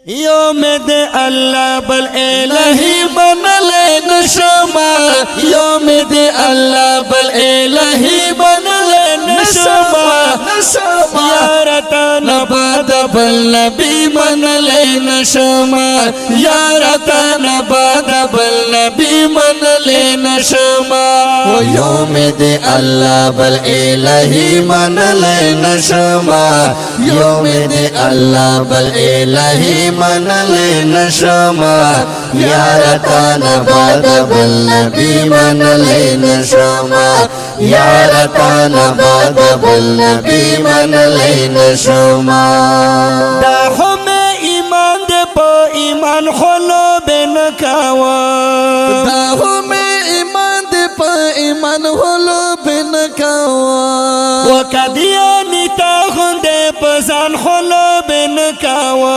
یوم دے اللہ بل الہی بنلے نشما یوم دے اللہ بل الہی بنلے نشما یارتا نباد بل نبی منلے نشما یارتا نباد بل نبی منلے نشما یوم دے اللہ بل الہی منلے نشما یوم دے اللہ بل الہی منلے نشما یارتا نباد بل نبی منلے نشما یارتا نباد بل نبی منلے نشما دا ہمیں ایمان دے پا ایمان خلو بین کاوا دا ہمیں ایمان دے پا ایمان خلو بین کاوا وکدیانی تا خندے پسان خلو بین کاوا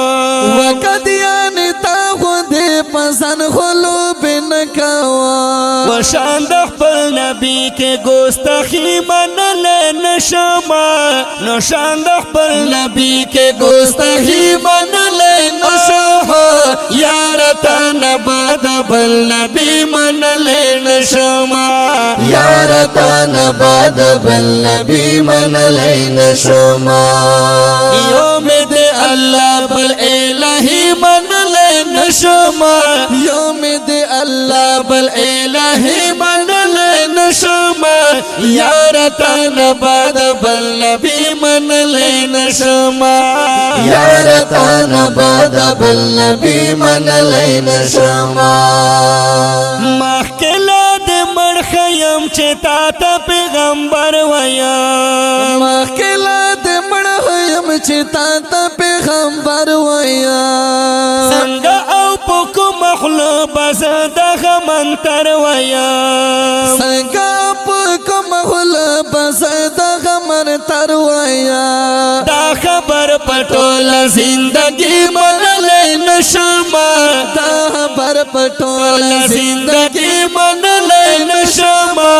وکدیانی تا خندے پسان خلو بین کاوا وشاند خپل نبی کے گستاخی منلے نشما نشاند خپل نبی کے گستاخی منلے نشما یارتا نباد بل نبی منلے نشما یارتا نباد بل نبی منلے نشما یوم دے اللہ بل الہی منلے نشما یوم دے اللہ بل الہی منلے نشما یارتا نباد بل نبی منلے نشما یارتا نباد بل نبی منلے نشما مخکلا دے مرخیم چتا تا پیغمبر ویا مخکلا دے مرخیم چتا تا پیغمبر ویا سنگا او پکو مخلوب زدہ منتر ویا سنگا پکو مخلوب زدہ منتر ویا دا خبر پٹول زندگی منلے نشما دا خبر پٹول زندگی منلے نشما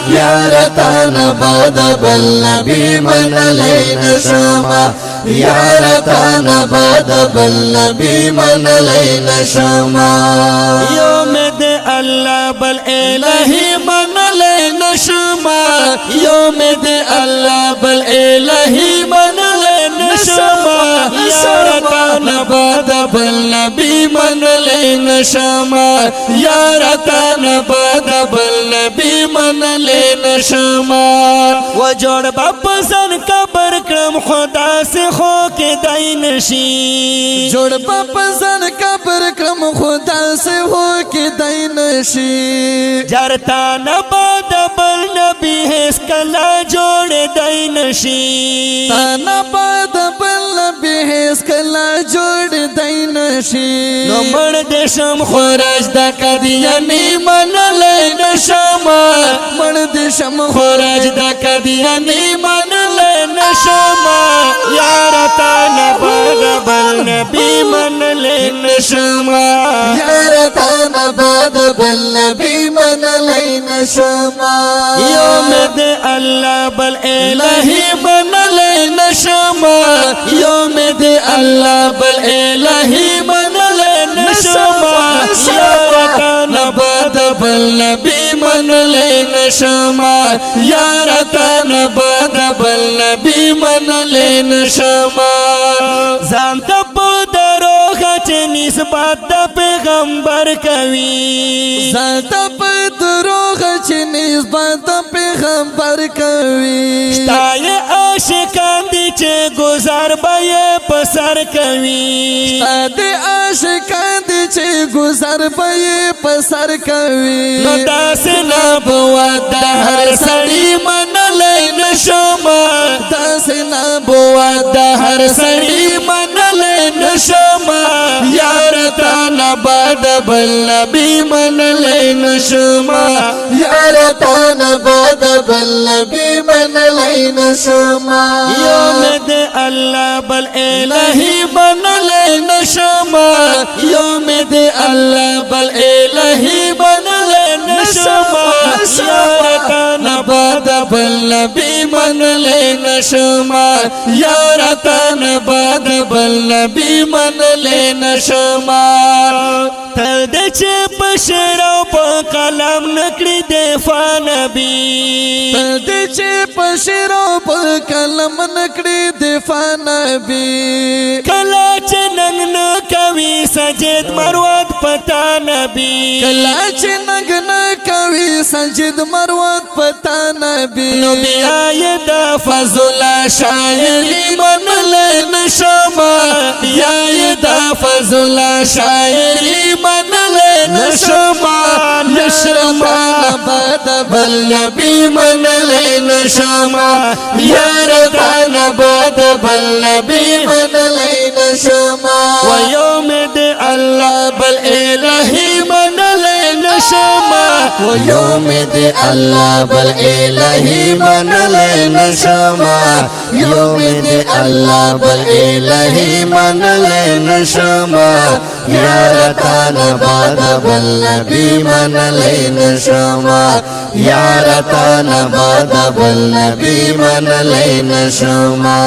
یارتا نباد بل نبی منلے نشما یارتا نباد بل نبی منلے نشما یوم دے اللہ بل الہی منلے نشما یوم دے اللہ بل الہی منلے نشما یارتا نباد بل نبی منلے نشما یارتا نباد بل نبی منلے نشما وجوڑ بپسن قبر کرم خدا سے خو کے دائی نشی جوڑ بپسن قبر کرم خدا سے ہو کے دائی نشی جرتا نباد بل نبی ہے اس کلا جوڑ دائی نشی نباد بل نبی ہے اس کلا جوڑ دائی نشی نو مرد شم خورج دا قدیانی منلے نشما مرد شم خورج دا قدیانی منلے نشما یارتا نباد بل نبی منلے نشما یارتا نباد بل نبی منلے نشما یوم دے اللہ بل الہی منلے نشما یوم دے اللہ بل الہی منلے نشما یارتا نباد بل نبی منلے نشما یارتا نباد بل نبی منلے نشما زانتا پدروغ چه نسبت دا پیغمبر کوي زانتا پدروغ چه نسبت دا پیغمبر کوي شتای عاشقان دی چه گزار بای پسر کوي شتای عاشقان دی چه گزار بای پسر کوي نو داس نبوت دا هر سړی منلے نشما داس نبوت دا هر سړی منلے نشما یارتا نباد بل نبی منلے نشما یارتا نباد بل نبی منلے نشما یوم دے اللہ بل الہی منلے نشما یوم دے اللہ بل الہی منلے نشما یارتا نباد بل نبی من لینا شما یار تن باد بل نبی من لینا شما تر دې چې په شعر او په قلم نکړي دفاع نبی تر دې چې په شعر او په قلم نکړي دفاع نبی کلا چې ننګ نه کوي سجد مروت پتا نبی کلا چې ننګ نه کوي سجد مروت پتا نبی نو بیا یې د فضل شاعری من لینا شما بیا یې د فضل شاعری من لینا شما نشما بد بل نبی من لینا شما یار تن بد بل نبی من لینا شما و یوم دی اللہ بل الہی من لینا شما و یوم دی اللہ بل الہی من لینا شما یوم دی اللہ بل الہی من لینا شما یار تن بد بل نبی من لینا شما یار تن بد بل نبی من لینا شما